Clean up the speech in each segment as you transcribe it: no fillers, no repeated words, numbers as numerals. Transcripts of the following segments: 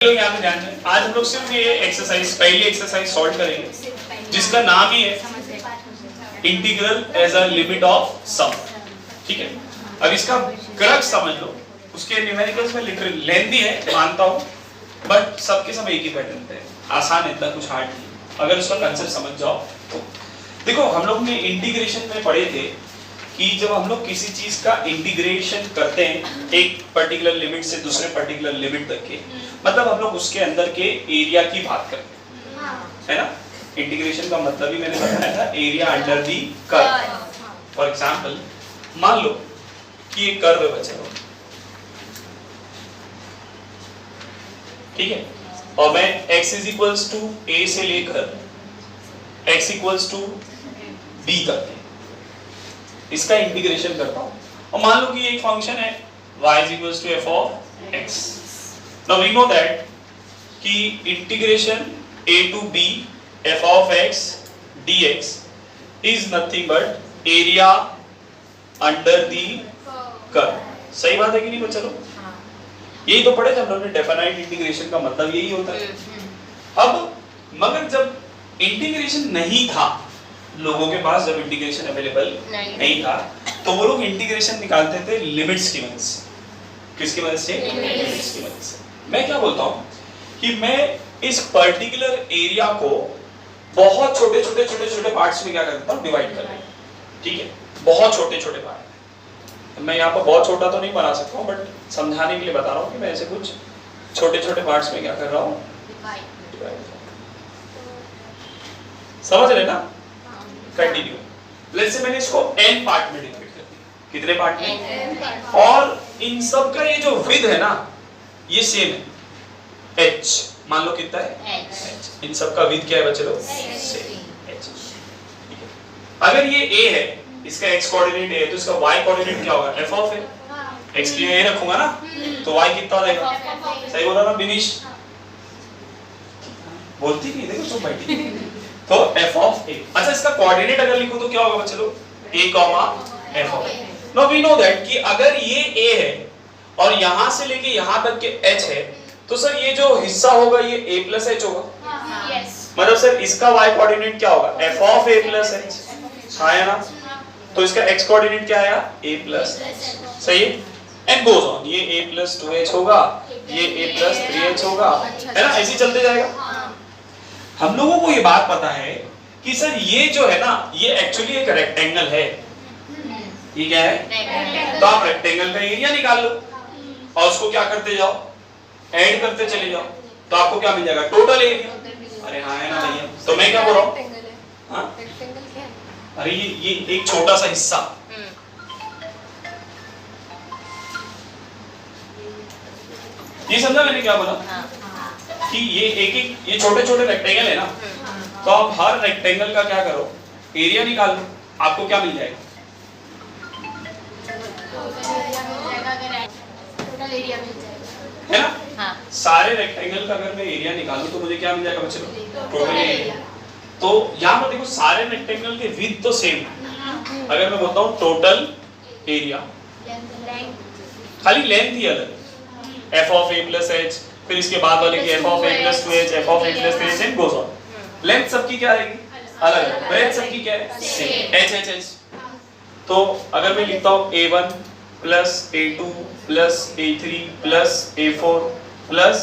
लोग यहाँ पे ध्यान दें, आज हम लोग सिर्फ ये एक्सरसाइज, पहली एक्सरसाइज सॉल्व करेंगे जिसका नाम ही है integral as a limit of sum. ठीक है, अब इसका क्रक्स समझ लो, उसके न्यूमेरिकल्स में लिटरली लेंथी है मानता हूँ, बट सबके सब एक ही पैटर्न पे आसान है, इतना कुछ हार्ड नहीं अगर उसका कंसेप्ट समझ जाओ तो। देखो हम लोग ने इंटीग्रेशन में पढ़े थे कि जब हम लोग किसी चीज का इंटीग्रेशन करते हैं एक पर्टिकुलर लिमिट से दूसरे पर्टिकुलर लिमिट तक के, मतलब हम लोग उसके अंदर के एरिया की बात करते हैं, है ना। इंटीग्रेशन का मतलब ही मैंने बताया था, area under the curve. For example मान लो कि ये कर्व है बच्चे, ठीक है, और मैं x is equals to a से लेकर x इक्वल्स टू b तक इसका इंटीग्रेशन करता हूं, और मान लो कि एक फंक्शन है y is equals to f of x। Now we know that कि integration a to b f of x dx is nothing but area under the curve. सही बात है कि नहीं बच्चों? यही तो पढ़े थे हम लोगों ने, डेफिनाइट इंटीग्रेशन का मतलब यही होता है। अब मगर जब इंटीग्रेशन नहीं था लोगों के पास, जब इंटीग्रेशन अवेलेबल नहीं था, तो वो लोग इंटीग्रेशन निकालते थे लिमिट्स की मदद से। किसकी मदद से? लिमिट्स की मदद से। मैं क्या बोलता हूँ कि मैं इस पर्टिकुलर एरिया को बहुत छोटे छोटे छोटे छोटे पार्ट्स में क्या करता हूँ, डिवाइड कर रहा हूँ। ठीक है, बहुत छोटे छोटे पार्ट। मैं यहाँ पर बहुत छोटा तो नहीं बना सकता हूँ, बट समझाने के लिए बता रहा हूँ कि मैं ऐसे कुछ छोटे छोटे पार्ट्स में क्या कर रहा हूँ, डिवाइड। समझ रहे ना? कंटिन्यू। लेट्स से मैंने इसको n पार्ट में डिवाइड कर दिया। कितने पार्ट में? और इन सब का ये जो विड्थ है ना, ये सेम है, h। मान लो कितना है? h। इन सब का विड्थ क्या है बच्चे लोग? Same h। ठीक है, अगर ये a है, इसका x कोऑर्डिनेट है, तो इसका y कोऑर्डिनेट क्या होगा? f of a। x के लिए a रखूंगा ना, तो y कितना रहेगा? सही बोला ना बिनीश? बोलती नहीं, देखो चुप बैठी। तो f ऑफ a। अच्छा, इसका कोऑर्डिनेट अगर लिखूं तो क्या होगा बच्चे लोग? a, f of a। Now we know that कि अगर ये a है और यहां से लेके यहां तक के h है, तो सर ये जो हिस्सा होगा ये a प्लस h होगा। यस, मतलब सर इसका y कोऑर्डिनेट क्या होगा? f of a plus h। आया ना? तो इसका x कोऑर्डिनेट क्या आया? a plus h। सही है? एंड गोज ऑन, ये a प्लस 2h होगा, ये a प्लस 3h होगा, है ना? ऐसे ही चलते जाएगा। हम लोगों को ये बात पता है कि सर ये जो है ना, ये एक्चुअली एक रेक्टेंगल है। ये क्या है? तो आप रेक्टेंगल का एरिया निकाल लो और उसको क्या करते जाओ, ऐड करते चले जाओ, तो आपको क्या मिल जाएगा? Total area. अरे हाँ, है ना भैया? तो मैं क्या बोल रहा हूँ, हाँ, अरे ये एक छोटा सा हिस्सा, ये समझा मैंने क्या बोला? कि ये एक ये छोटे छोटे रेक्टेंगल है ना, तो आप हर रेक्टेंगल का क्या करो, एरिया निकाल लो, आपको क्या मिल जाएगा? है ना? हाँ। सारे रेक्टेंगल का अगर मैं एरिया निकालूं तो मुझे क्या मिल जाएगा बच्चे लोग? Total area. तो यहाँ पर देखो सारे रेक्टेंगल के विड्थ तो सेम है। अगर मैं बोलता हूँ टोटल एरिया, खाली लेंथ ही अलग, f of a plus h, फिर इसके बाद वाले की f of a plus 2h, f of a plus 3h and goes on. Length सबकी क्या रहेगी? अलग। ब्रेथ सबकी क्या है? Same, h। तो अगर मैं लिखता हूँ a1 plus a2 plus a3 plus a4 plus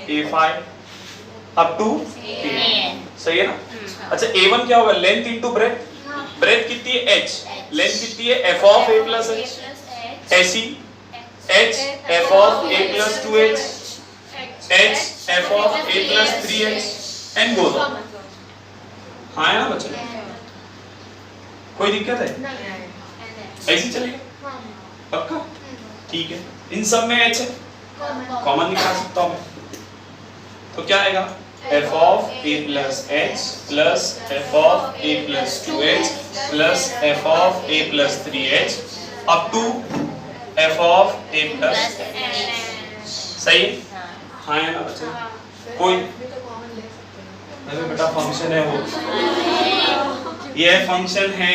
a5 up to a। सही है ना? अच्छा, a1 क्या होगा? Length into breadth. ब्रेथ कितनी है? h। लेंथ कितनी है? f of a plus h। ऐसी h f of a plus 2h, h f of a plus 3h and goes on. हाँ है ना बच्चे? कोई दिक्कत है? ऐसी चलेगा? पक्का? ठीक है। इन सब में h है, कॉमन निकाल सकता हूँ मैं, तो क्या आएगा? f of a plus h plus f of a plus 2h plus f of a plus 3h up to f of a plus. सही है? हाँ है ना बच्चे? कोई अरे बेटा फंक्शन है वो, ये फंक्शन है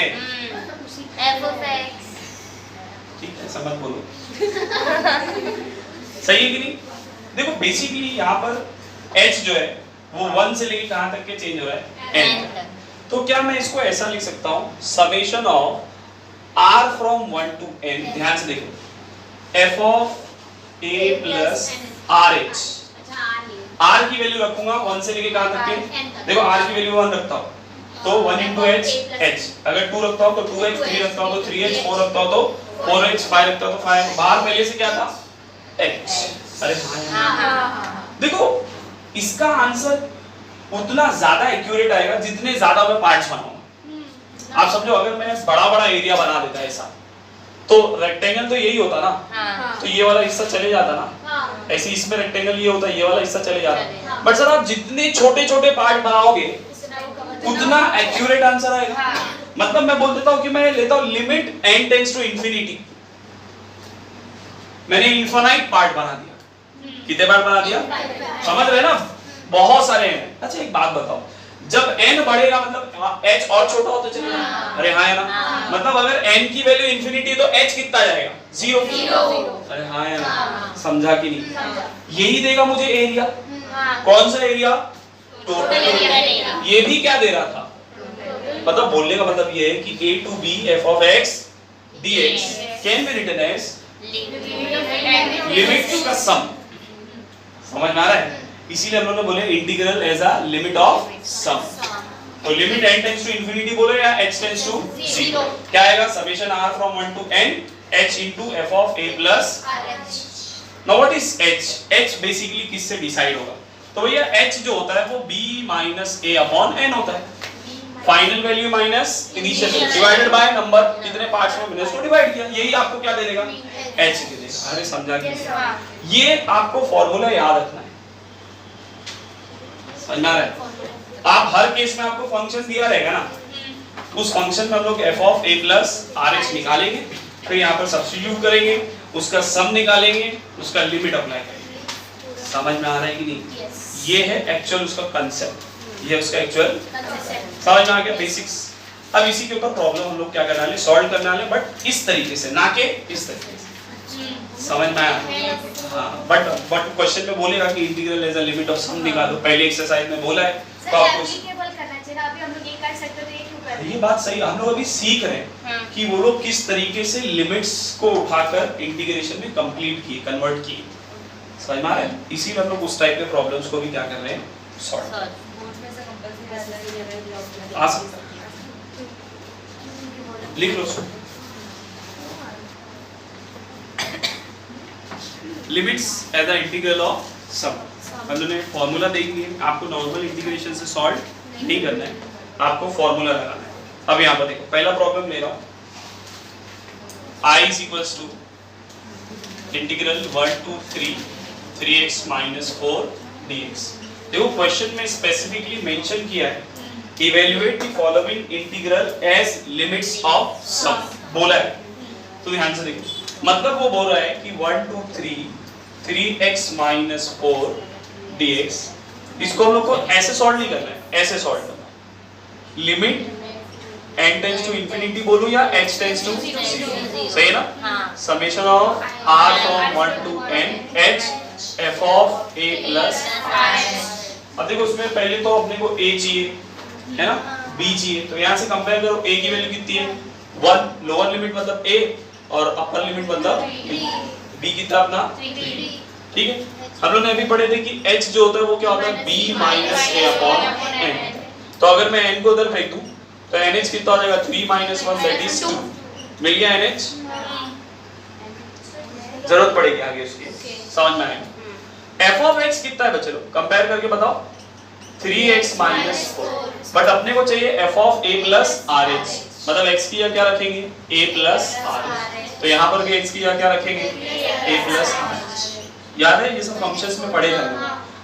f of x। ठीक है, समझ बोलो। सही है कि नहीं? देखो बेसिकली यहाँ पर h जो है वो 1 से लेके कहां तक के चेंज हो रहा है, n तक। तो क्या मैं इसको ऐसा लिख सकता हूं, summation of r from 1 to n, ध्यान से देखो, f of a plus rh, r की वैल्यू रखूंगा 1 से लेके कहां तक के, देखो r की वैल्यू 1 रखता हूं तो 1 into h, h, अगर 2 रखता हूं तो 2h, 3 रखता हूं तो 3h, 4 रखता हूं तो 4h, 5 रखता हूं तो 5, बाहर पहले से क्या था h। अरे हाँ, देखो इसका आंसर उतना ज्यादा एक्यूरेट आएगा जितने ज्यादा मैं पार्ट्स बनाऊंगा। आप समझो, अगर मैं बड़ा एरिया बना देता ऐसा तो रेक्टेंगल तो यही होता ना, तो ये वाला हिस्सा चले जाता ना, ऐसे इसमें रेक्टेंगल ये होता, ये वाला हिस्सा चले जाता। बट सर आप जितने छोटे छोटे पार्ट बनाओगे उतना एक्यूरेट आंसर आएगा। मतलब मैं बोल देता हूं कि मैं लेता हूं limit n tends to infinity, मैंने इनफाइनाइट पार्ट बना दिया। कितने पार्ट बना दिया, समझ रहे ना, बहुत सारे हैं। अच्छा एक बात बताओ, जब n बढ़ेगा मतलब h और छोटा होता चलेगा, अरे हाँ है ना, मतलब अगर n की वैल्यू इंफिनिटी तो h कितना जाएगा, 0। अरे हाँ है ना, समझा कि नहीं, यही देगा मुझे एरिया। कौन सा एरिया, टोटल एरिया। ये भी क्या दे रहा था, मतलब बोलने का मतलब ये है कि a to b f of x dx can be written as limits का सम। समझ में आ रहा है, इसीलिए हम लोगों ने बोले integral as a limit of sum. तो limit n tends to infinity बोलो या h टेंड्स टू 0, क्या आएगा, summation r from 1 to n h into f of a plus h। Now what is h, h basically किससे decide होगा, तो भैया h जो होता है वो b minus a upon n होता है, final value minus initial value divided by number, कितने पार्ट्स में मैंने उसको डिवाइड किया, यही आपको क्या दे देगा, h दे देगा। अरे समझा कि ये आपको फॉर्मूला याद रखना है, समझना है। आप हर केस में आपको फंक्शन दिया रहेगा ना, उस फंक्शन में हम लोग f of a plus rh निकालेंगे, फिर यहाँ पर सब्स्टिट्यूट करेंगे, उसका सम निकालेंगे, उसका लिमिट अप्लाई करेंगे। समझ में आ रहा है कि नहीं, ये है एक्चुअल उसका कंसेप्ट, ये उसका एक्चुअल समझ में आ गया, बेसिक्स। अब इसी के ऊपर प्रॉब्लम हम लोग क्या करने वाले, सॉल्व करने वाले, बट इस तरीके से, ना कि इस तरीके से। समझ में आया, हाँ। बट क्वेश्चन में बोलेगा कि integral as a limit of sum निकालो, पहले एक्सरसाइज में बोला है, तो आपको अभी हम लोग ये कर सकते थे, ये क्यों कर रहे हैं? ये बात सही, हम लोग अभी सीख रहे हैं कि वो लोग किस तरीके से लिमिट्स को उठाकर इंटीग्रेशन में कंप्लीट किए, कन्वर्ट किए। समझ में आ रहा है, इसीलिए हम लोग उस टाइप के प्रॉब्लम्स को भी क्या कर रहे हैं, सॉल्व आ सकता है। लिख लो उसको, limits as a integral of sum. हम लोगों ने फॉर्मूला देख लिया, आपको नॉर्मल इंटीग्रेशन से सॉल्व नहीं करना है, आपको फॉर्मूला लगाना है। अब यहाँ पर देखो, पहला प्रॉब्लम ले रहा हूँ, I is equals to integral 1 to 3x minus 4 dx। देखो क्वेश्चन में स्पेसिफिकली मेंशन किया है, evaluate the following integral as limits of sum बोला है, तो ध्यान से देखो, मतलब वो बोल रहा है कि 1 to 3x minus 4 dx, इसको हम लोग को ऐसे सॉल्व नहीं करना है, ऐसे सॉल्व करना है। Limit n tends to infinity बोलूं या h टेंड्स टू 0, सही है ना, summation of r from 1 to n h f of a plus r। अब देखो उसमें पहले तो अपने को a चाहिए है ना, b चाहिए, तो यहाँ से कंपेयर करो, a की वैल्यू कितनी है 1, लोअर लिमिट मतलब a और अपर लिमिट मतलब b कितना अपना 3, ठीक है। हम लोग ने अभी पढ़े थे कि h जो होता है वो क्या होता है, b minus a upon n। तो अगर मैं n को उधर फेंक दूं तो nh कितना हो जाएगा, 3 minus 1 that is 2, मिल गया nh, जरूरत पड़ेगी आगे उसकी, समझ में आएगा। f of x कितना है बच्चे लोग, कंपेयर करके बताओ, 3x minus 4, बट अपने को चाहिए f of a plus rh, मतलब x की जगह क्या रखेंगे, a plus rh, तो यहाँ पर भी x की जगह क्या रखेंगे, a plus rh। याद है ये सब फंक्शंस में पढ़े हैं।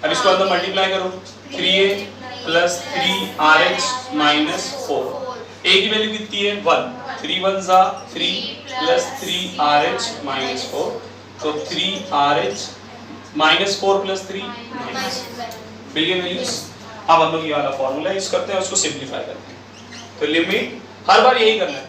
अब इसको अंदर मल्टीप्लाई करो, 3a plus 3rh minus 4, a की वैल्यू कितनी है 1, 3 1 3 plus 3rh minus 4, तो 3rh minus 4 plus 3 minus, मिल गए वैल्यूज। अब हम लोग ये वाला फॉर्मूला यूज करते हैं, उसको सिंपलीफाई करते हैं। तो लिमिट हर बार यही करना है,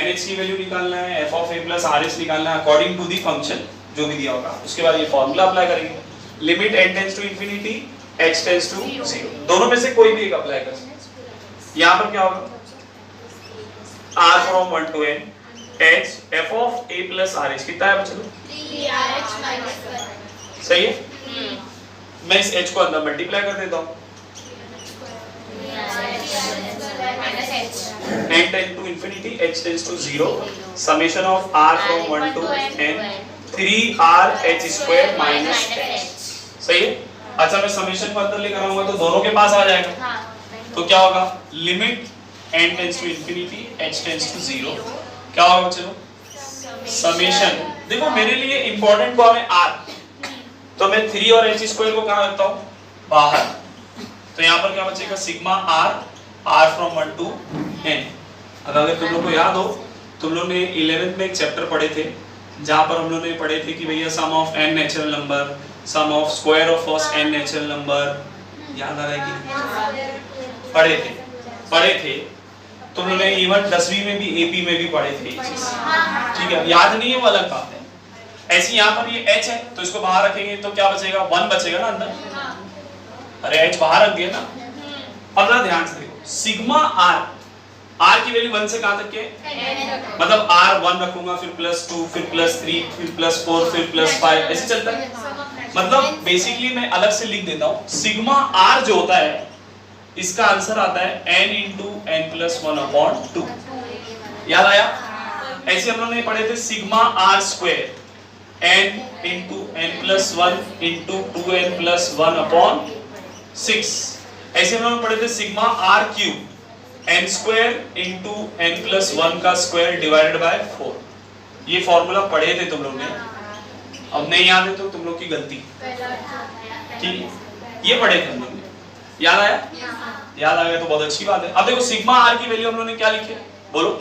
nh की वैल्यू निकालना है, f of a plus rh निकालना है अकॉर्डिंग टू द फंक्शन जो भी दिया होगा, उसके बाद ये फॉर्मूला अप्लाई करेंगे। Limit n tends to infinity h tends to 0। दोनों में से कोई भी एक अप्लाई कर सकते। यहाँ पर क्या होगा, r from 1 to n h f of a plus rh कितना है बच्चों? 3rh minus 1। सही है। मैं इस h को अंदर मल्टीप्लाई कर देता हूँ, n tend to infinity h tends to 0 summation of r from 1 to n 3rh square minus h। सही है। अच्छा मैं समेशन को अंदर लेकर आऊंगा तो दोनों के पास आ जाएगा। तो क्या होगा, limit n tends to infinity h tends to 0 क्या होगा चलो, समेशन। देखो मेरे लिए इंपॉर्टेंट कौन है, r, तो मैं 3 और h स्क्वायर को कहां रखता हूं, बाहर। तो यहां पर क्या बचेगा, sigma r from 1 to n। अगर तुम लोग को याद हो, तुम लोग ने 11th में एक चैप्टर पढ़े थे जहां पर हम लोग ने पढ़े थे कि भैया sum of n natural number, sum of square of first n natural number, याद आ रहा है कि पढ़े थे। तुम लोग ने इवन 10वीं में भी एपी में भी पढ़े थे ये चीज, ठीक है। याद नहीं है वो अलग बात है। ऐसे यहाँ पर ये h है तो इसको बाहर रखेंगे तो क्या बचेगा, 1 बचेगा ना अंदर। अरे h बाहर रख दिया ना। अब जरा ध्यान से देखो, सिग्मा r की वैल्यू 1 से कहां तक के, मतलब r 1 रखूंगा, फिर +2, फिर +3, फिर +4, फिर +5, ऐसे चलता है। मतलब बेसिकली मैं अलग से लिख देता हूं, सिग्मा r जो होता है इसका आंसर आता है n into n plus 1 upon 2। याद आया? ऐसे हम लोग ने पढ़े थे sigma r square n into n plus 1 into 2n plus 1 upon 6। ऐसे हम लोग पढ़े थे sigma r cube n square into n plus 1 का स्क्वायर डिवाइडेड बाय 4। ये फॉर्मूला पढ़े थे तुम लोग ने, अब नहीं याद है तो तुम लोग की गलती, ठीक है। ये पढ़े थे हम लोग ने, याद आया? याद आ गया तो बहुत अच्छी बात है। अब देखो सिग्मा r की वैल्यू हम लोगों ने क्या लिखी है, बोलो।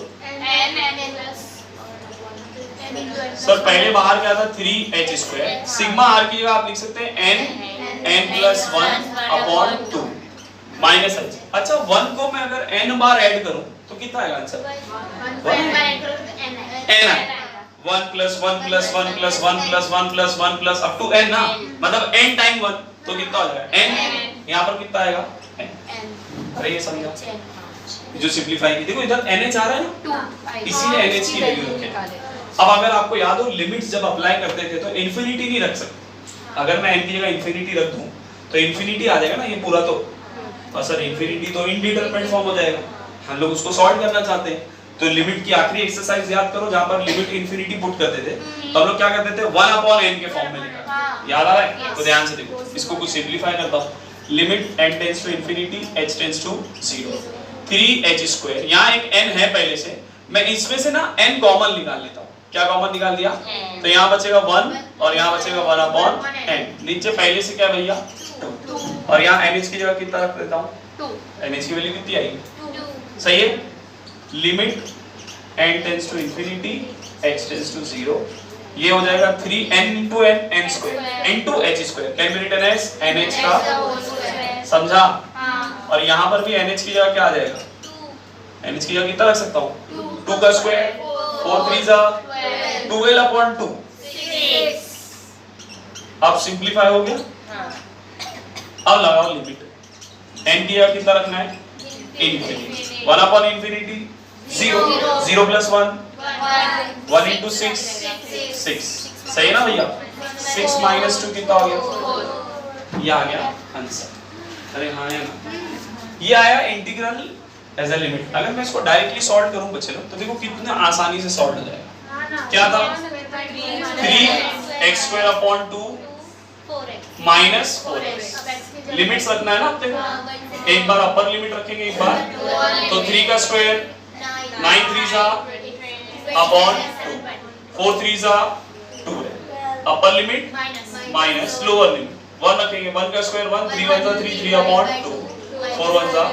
सर पहले बाहर क्या था, 3h स्क्वायर। सिग्मा r की जगह आप लिख सकते हैं n plus 1 upon 2 minus h। अच्छा 1 को मैं अगर n बार ऐड करूं तो कितना आएगा answer, 1 plus 1 plus 1 plus 1 plus 1 plus 1 plus up to n ना, मतलब n टाइम 1 तो कितना हो जाएगा n। यहाँ पर कितना आएगा n। अरे ये समझा, जो सिंपलीफाई की, देखो इधर NH आ रहा है ना, इसीलिए NH की वैल्यू रखें। अब अगर आपको याद हो लिमिट्स जब अप्लाई करते थे तो इंफिनिटी नहीं रख सकते। अगर मैं n की जगह इंफिनिटी रख दूं तो इंफिनिटी आ जाएगा ना ये पूरा, तो सर इंफिनिटी तो इनडिटरमिनेट फॉर्म हो जाएगा। हम लोग उसको सॉल्व करना चाहते हैं तो लिमिट की आखिरी एक्सरसाइज याद करो जहां पर लिमिट इंफिनिटी पुट करते थे तो हम लोग क्या करते थे, 1 upon n के फॉर्म में लिखा। याद आ रहा है? तो ध्यान से देखो, इसको कुछ सिंपलीफाई करता हूं। Limit n tends to infinity h tends to 0 3h square. यहाँ एक n है पहले से, मैं इसमें से ना n कॉमन निकाल लेता हूँ। क्या कॉमन निकाल दिया, तो यहाँ बचेगा 1 और यहाँ बचेगा 1 upon n। नीचे पहले से क्या भैया 2, और यहाँ nh की जगह कितना रख देता हूँ 2। nh की वैल्यू कितनी आएगी 2। सही है। Limit n tends to infinity h tends to 0, ये हो जाएगा 3n into n square into h square, can be written as nh का, समझा? और यहाँ पर भी nh की जगह क्या आ जाएगा, nh की जगह कितना रख सकता हूँ 2 का स्क्वायर, 4 3 जा 12 upon 2। अब सिंपलीफाई हो गया। अब लगाओ लिमिट, n की जगह कितना रखना है infinity, 1 upon infinity 0, 0 plus 1 1 into 6 6। सही है ना भैया? 6 minus 2 कितना हो गया, ये आ गया आंसर। अरे हाँ या ना, ये आया इंटीग्रल एज अ लिमिट। अगर मैं इसको डायरेक्टली सॉल्व करूं बच्चे लोग तो देखो कितना आसानी से सॉल्व हो जाएगा। क्या था, 3x square upon 2 minus 4x। Limits रखना है ना अपने को, एक बार अपर लिमिट रखेंगे एक बार, तो 3 का स्क्वायर 9 3 जा अपॉन 2, 4 3 जा 2 है। Upper limit minus lower limit 1 रखेंगे, 1 का स्क्वायर 1, 3 1 जा 3, 3 अपॉन 2, 4 1 जा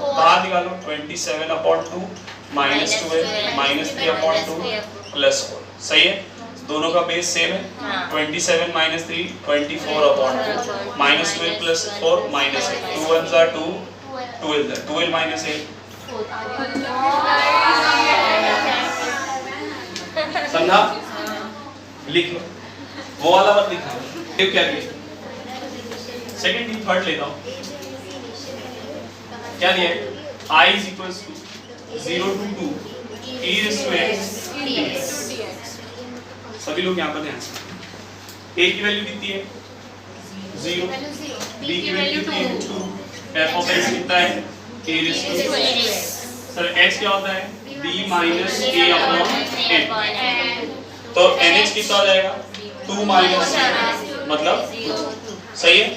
बाहर निकालो 27 upon 2 minus 12 minus 3 upon 2 plus 4। सही है, दोनों का बेस सेम है। 27 minus 3 24 upon 2 minus 12 plus 4 minus 8, 2 1 जा 2 12 जा 12 माइनस 8। समझा? लिख लो, वो वाला मत लिखना। ये क्या किया, सेकंड डी थर्ड लेता हूँ, क्या दिया है? I is equals to 0 to 2 e raised to x dx। सभी लोग यहाँ पर ध्यान से, a की वैल्यू कितनी है? 0, b की वैल्यू 2, f of x कितना है? a raised to x। Sir x क्या होता है? b minus a upon n, तो nh कितना हो जाएगा? 2 minus a, मतलब 2। सही है?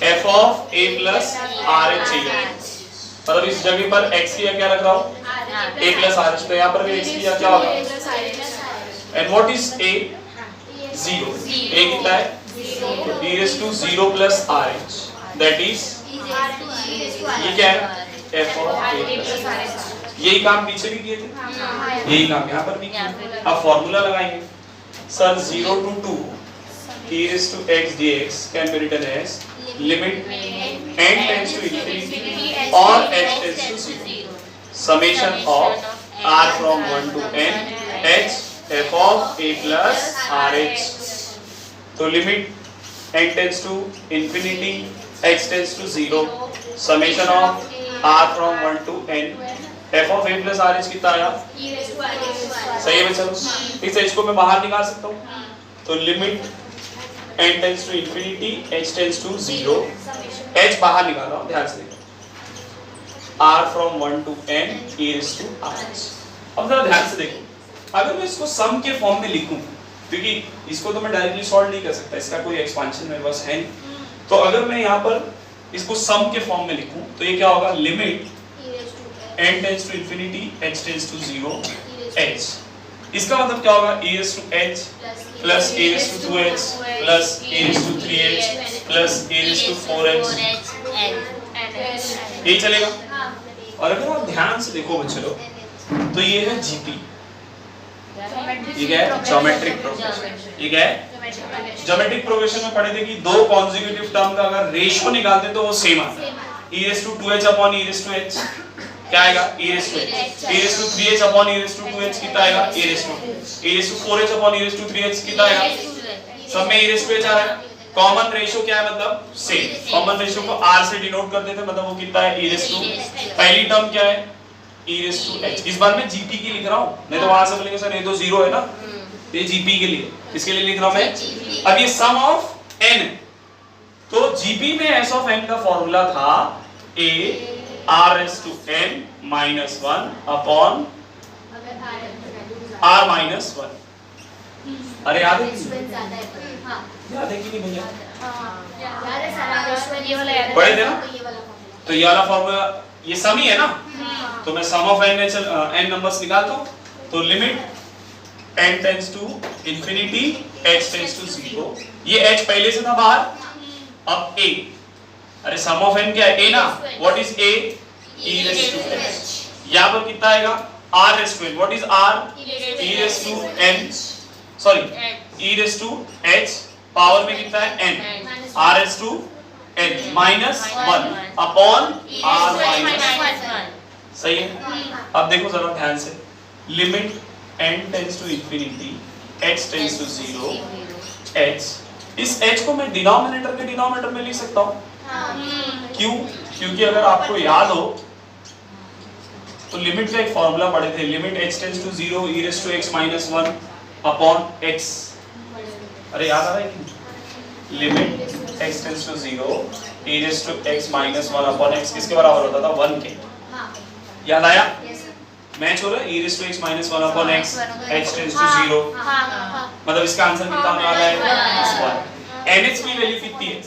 f of a plus rh चाहिए, मतलब इस जगह पर x की क्या रख रहा हूँ? a plus rh, तो यहाँ पर भी x की क्या होगा? and what is a? 0। a कितना है? e raised to 0 plus rh, that is ये क्या है? f of a plus rh। यही काम पीछे भी किए थे, यही काम यहाँ पर भी किया। अब फॉर्मूला लगाएंगे sir, 0 to 2 e raised to x dx can be written as limit n tends to infinity or h tends to 0 summation of r from 1 to n h f of a plus rh। तो limit n tends to infinity h tends to 0 summation of r from 1 to n f of a plus rh कितना आया? सही है बच्चों? इस h को मैं बाहर निकाल सकता हूँ, तो limit n tends to infinity h tends to 0, h बाहर निकाल रहा हूँ, ध्यान से देखो, r from 1 to n e raised to rh। अब जरा ध्यान से देखो, अगर मैं इसको सम के फॉर्म में लिखूं, क्योंकि इसको तो मैं डायरेक्टली सॉल्व नहीं कर सकता, इसका कोई एक्सपांशन मेरे पास है नहीं, तो अगर मैं यहाँ पर इसको सम के फॉर्म में लिखूं तो ये क्या होगा? Limit n tends to infinity h tends to 0 h, इसका मतलब क्या होगा? e raised to h plus a raised to 2h plus a raised to 3h plus a raised to 4h, यही चलेगा। और अगर आप ध्यान से देखो बच्चों लोग, तो ये है जीपी, ये क्या है? Geometric progression. ये क्या है? ज्योमेट्रिक प्रोग्रेशन में पढ़े थे कि दो कॉन्जिक्यूटिव टर्म का अगर रेशियो निकालते तो वो सेम आता है। e raised to 2h upon e raised to h क्या आएगा? e raised to h। e raised to 3h upon e raised to 2h कितना आएगा? e raised to 4h upon e raised to 3h कितना आएगा? सब में e raised to h आ रहा है। कॉमन रेशियो क्या है? मतलब सेम। कॉमन रेशियो को r से डिनोट कर देते हैं, मतलब वो कितना है? e raised to, पहली टर्म क्या है? e raised to h। इस बार मैं gp की लिख रहा हूँ, नहीं तो वहां से बोलेंगे सर ये तो 0 है ना, ये gp के लिए, इसके लिए लिख रहा हूँ मैं। अब ये सम ऑफ n, तो gp में s of n का फॉर्मूला था a r raised to n minus 1 upon r minus 1। अरे याद है कि नहीं भैया? पढ़े थे ना? तो ये वाला फॉर्मूला, ये सम ही है ना, तो मैं सम ऑफ n नंबर्स निकालता हूँ, तो limit n tends to infinity h tends to 0, ये h पहले से था बाहर, अब a, अरे सम ऑफ n क्या है? a ना, what is a? e raised to h। यहाँ पर कितना आएगा? r raised to n, what is r? e raised to n, sorry e raised to h, power में कितना है? n, r raised to n minus 1 upon r minus 1। सही है? अब देखो जरा ध्यान से, limit n tends to infinity h tends to 0 h, इस h को मैं डिनोमिनेटर के डिनोमिनेटर में लिख सकता हूँ। क्यों? क्योंकि अगर आपको याद हो तो लिमिट का एक फॉर्मूला पढ़े थे, limit h tends to 0 e raised to x minus 1 upon x। अरे याद आ रहा है कि limit x tends to 0 e raised to x minus 1 upon x किसके बराबर होता था? 1 के। याद आया? मैच हो रहा है? e raised to x minus 1 upon x h tends to 0, मतलब इसका आंसर कितना होने वाला है? 1। nh की वैल्यू कितनी है?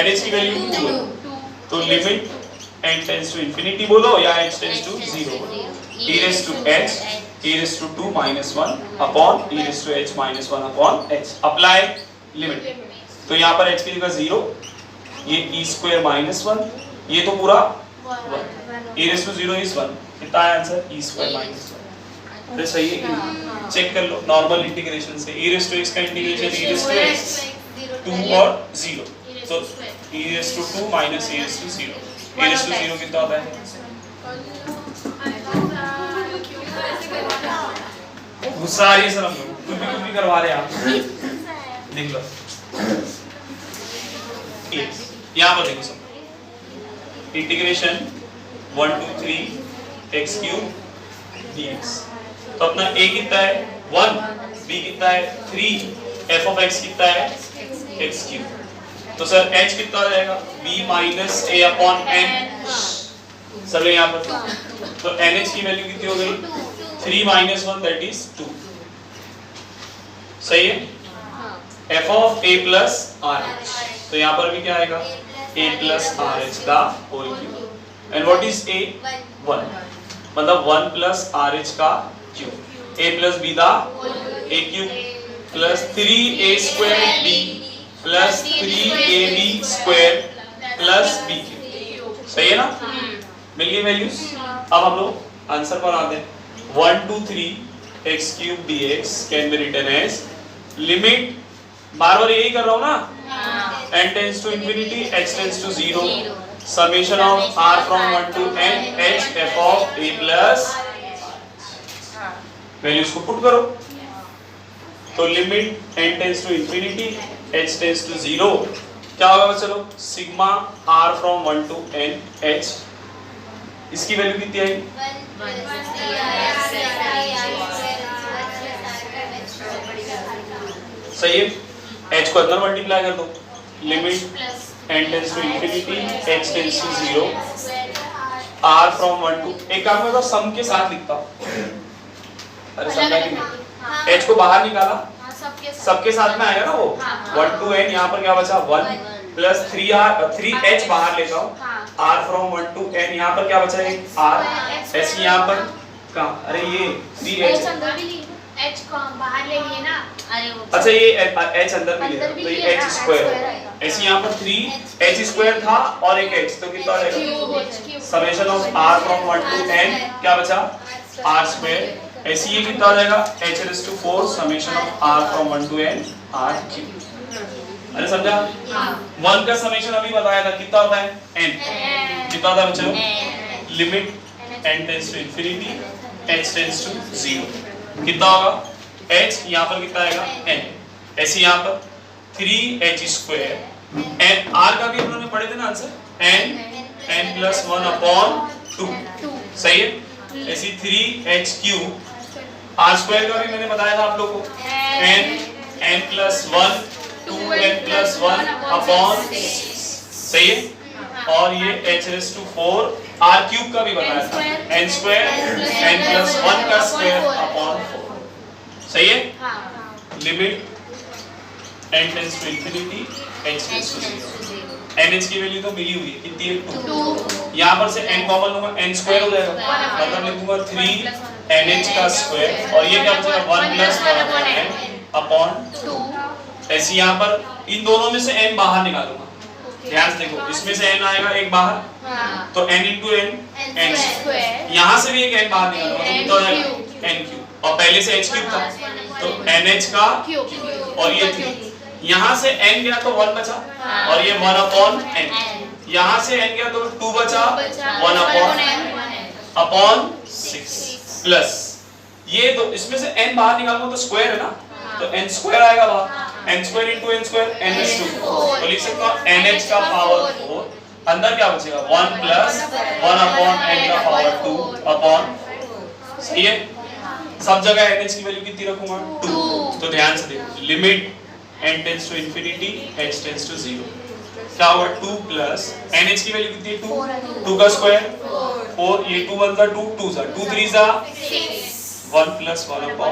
nh की वैल्यू 2 है, तो limit n tends to infinity बोलो या h tends to 0 बोलो, e raised to h e raised to 2 minus 1 upon e raised to h minus 1 upon h, apply limit, तो यहाँ पर h की जगह 0, ये e square minus 1, ये तो पूरा 1, e raised to 0 is 1, कितना है आंसर? e square minus 1। तो सही है कि चेक कर लो नॉर्मल इंटीग्रेशन से, e raised to x का integration e raised to x 2 और 0, तो e raised to 2 minus e raised to 0, e raised to 0 कितना होता है? गुस्सा आ रही है सर, हम लोग कुछ भी करवा रहे हैं आप, देख लो। यहाँ पर देखो सब integration 1 to 3 x cube dx। तो अपना a कितना है 1, b कितना है 3, f of x कितना है x क्यूब। तो सर h कितना हो जाएगा b minus a upon n, सब यहाँ पर। तो nh की वैल्यू कितनी हो गई 3 minus 1 that is 2। सही है। f of a plus rh, तो यहाँ पर भी क्या आएगा a plus rh का whole cube. And what is a 1, मतलब 1 plus rh का क्यूब। a plus b दा a cube plus 3a square b plus 3ab square plus b cube. सही है ना, मिल गई वैल्यूज। अब हम लोग आंसर पर आते हैं। 1 to 3 x cube dx can be written as limit, बार-बार यही कर रहा हूँ ना, n tends to infinity, x tends to 0, summation of r from 1 to n h f of a plus, values को पुट करो। तो limit n tends to infinity, h tends to 0, क्या होगा चलो sigma r from 1 to n h, इसकी value कितनी आई सही है। h को अंदर मल्टीप्लाई कर दो, limit n tends to infinity h tends to 0 r from 1 to, एक काम करो सम के साथ लिखता हूं। अरे समझा कि नहीं, h को बाहर निकाला सबके साथ में आएगा ना वो 1 टू n, यहाँ पर क्या बचा 1 प्लस 3h बाहर लेता हूँ r फ्रॉम 1 टू n, यहाँ पर क्या बचा एक r, s यहाँ पर कहाँ, अरे ये 3h h को हम बाहर ले लिए ना, अरे वो अच्छा ये h अंदर भी ले तो ये h स्क्वायर, s यहाँ पर 3h स्क्वायर था और एक h, तो कितना आ जाएगा summation of r from 1 to n, क्या बचा r स्क्वायर, ऐसे ये कितना आ जाएगा h raise to 4 summation of r from 1 to n r cube. अरे समझा, 1 का समेशन अभी बताया था कितना होता है n, कितना होता है बच्चों limit n tends to infinity h tends to 0, कितना होगा h यहाँ पर कितना आएगा n, ऐसे यहाँ पर 3h स्क्वायर, n r का भी हम लोगों ने पढ़े थे ना आंसर n प्लस 1 अपॉन 2, सही है। ऐसे 3h क्यूब, r स्क्वायर का भी मैंने बताया था आप लोगों को n plus 1 2n plus 1 upon, सही है। और ये h raise to 4 r cube का भी बताया था n स्क्वायर n प्लस 1 का स्क्वायर अपॉन 4, सही है। Limit n tends to infinity h tends to 0, nh की वैल्यू तो मिली हुई है कितनी है 2, यहाँ पर से n कॉमन लूंगा n स्क्वायर हो जाएगा, मतलब लिखूंगा 3nh का स्क्वायर और ये क्या बचेगा 1 प्लस 1 अपॉन n अपॉन 2, ऐसे यहाँ पर इन दोनों में से n बाहर निकालूंगा, ध्यान से देखो इसमें से n आएगा एक बाहर तो n into n n square, यहाँ से भी एक n बाहर निकालूंगा तो कितना हो जाएगा n क्यूब, और पहले से h क्यूब था तो nh का क्यूब, और ये 3 यहाँ से n गया तो 1 बचा और ये 1 अपॉन n, यहाँ से n गया तो 2 बचा 1 अपॉन 6 प्लस ये तो इसमें से n बाहर निकालूंगा तो स्क्वायर है ना, तो n स्क्वायर आएगा बाहर, n square into n square n is 2, तो लिख सकते हो nh का पावर 4, अंदर क्या बचेगा 1 प्लस 1 अपॉन n का पावर 2 अपॉन, सही है। सब जगह nh की वैल्यू कितनी रखूंगा 2, तो ध्यान से देखो limit n tends to infinity h tends to 0, क्या होगा 2 प्लस nh की वैल्यू कितनी है 2 का स्क्वायर 4, ये 2 1 का 2 2 सा 2 3 सा 1 प्लस 1 अपॉन,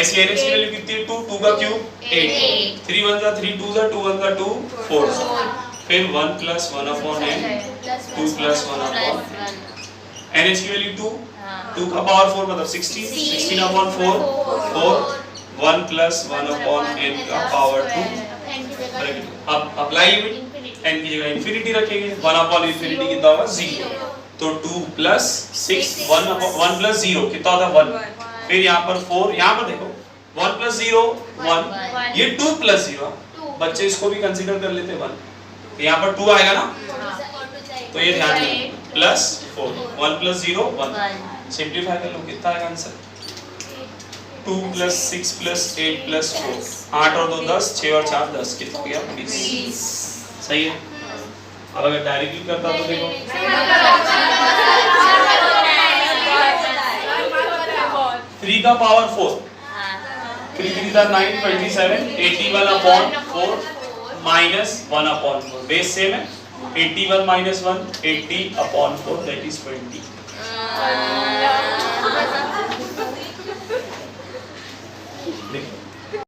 ऐसी nh की वैल्यू कितनी है 2 2 का क्यूब 8, 3 1 का 3 2 सा 2 1 का 2 4 सा, फिर 1 plus 1 upon n 2 plus 1 upon nh की वैल्यू 2 2 का पावर 4 मतलब 16 16 अपॉन 4 4 1 प्लस 1 अपॉन n का पावर 2, अब अप्लाई लिमिट n की जगह इंफिनिटी रखेंगे 1 अपॉन इंफिनिटी कितना होगा 0, तो 2 प्लस 6 1 प्लस 0 कितना होता है 1, फिर यहाँ पर 4, यहाँ पर देखो 1 प्लस 0 1, ये 2 प्लस 0, बच्चे इसको भी कंसीडर कर लेते 1, तो यहाँ पर 2 आएगा ना, तो ये ध्यान रखो प्लस 4 1 प्लस 0 1, सिंपलीफाई कर लो कितना आएगा आंसर 2 प्लस 6 प्लस 8 प्लस 4, 8 और 2 10, 6 और 4 10, कितना हो गया 20। सही है। अब अगर डायरेक्टली करता तो देखो 3 का power 4, 3 3 9 27, 81 upon 4 minus 1 upon 4, base same है। 81 minus 1, 80 upon 4, that is 20।